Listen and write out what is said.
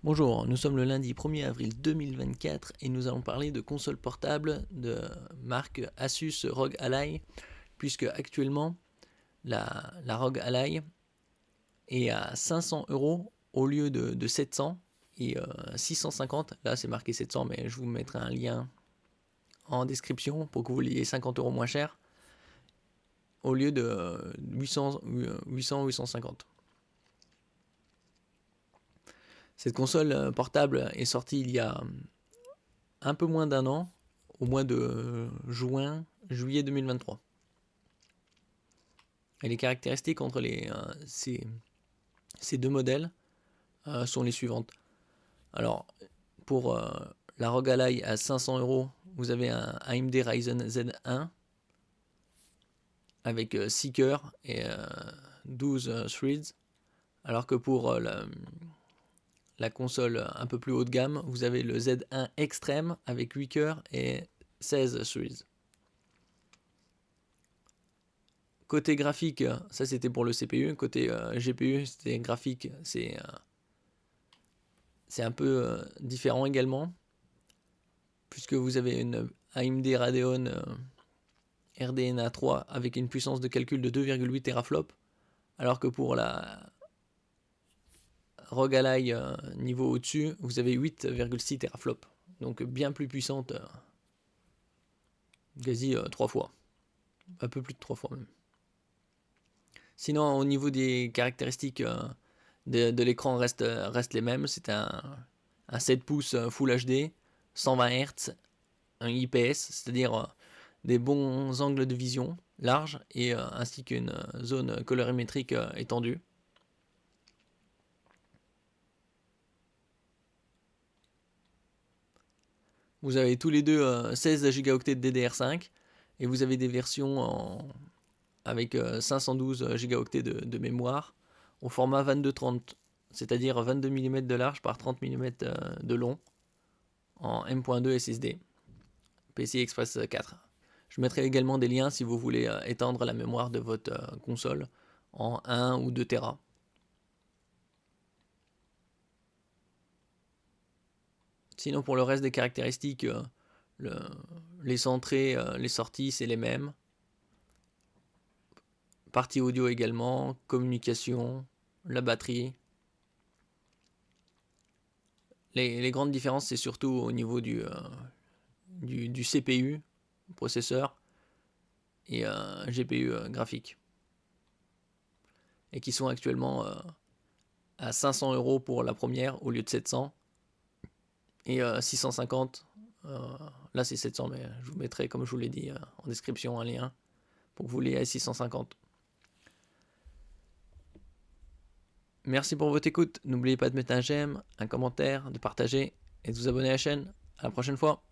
Bonjour, nous sommes le lundi 1er avril 2024 et nous allons parler de consoles portables de marque Asus ROG Ally, puisque actuellement la ROG Ally est à 500 € au lieu de 700 et 650. Là c'est marqué 700, mais je vous mettrai un lien en description pour que vous l'ayez 50 € moins cher au lieu de 800 850. Cette console portable est sortie il y a un peu moins d'un an, au mois de juillet 2023. Et les caractéristiques entre ces deux modèles sont les suivantes. Alors, pour la ROG Ally à 500 €, vous avez un AMD Ryzen Z1 avec 6 cœurs et 12 threads, alors que pour la console un peu plus haut de gamme, vous avez le Z1 Extreme avec 8 cœurs et 16 threads. Côté graphique, ça c'était pour le CPU. Côté GPU, c'était graphique, c'est un peu différent également, puisque vous avez une AMD Radeon RDNA 3 avec une puissance de calcul de 2,8 teraflops, alors que pour la ROG Ally niveau au-dessus, vous avez 8,6 teraflops, donc bien plus puissante, quasi 3 fois, un peu plus de 3 fois même. Sinon, au niveau des caractéristiques de l'écran reste les mêmes. C'est un 7 pouces Full HD, 120 Hz, un IPS, c'est-à-dire des bons angles de vision larges et ainsi qu'une zone colorimétrique étendue. Vous avez tous les deux 16 Go de DDR5 et vous avez des versions avec 512 Go de mémoire au format 2230, c'est-à-dire 22 mm de large par 30 mm de long en M.2 SSD PCI Express 4. Je mettrai également des liens si vous voulez étendre la mémoire de votre console en 1 ou 2 Tera. Sinon, pour le reste des caractéristiques, les entrées, les sorties, c'est les mêmes. Partie audio également, communication, la batterie. Les grandes différences, c'est surtout au niveau du CPU, processeur, et GPU graphique. Et qui sont actuellement à 500 € pour la première au lieu de 700. Et 650, là c'est 700, mais je vous mettrai, comme je vous l'ai dit, en description un lien pour que vous l'ayez à 650. Merci pour votre écoute. N'oubliez pas de mettre un j'aime, un commentaire, de partager et de vous abonner à la chaîne. À la prochaine fois.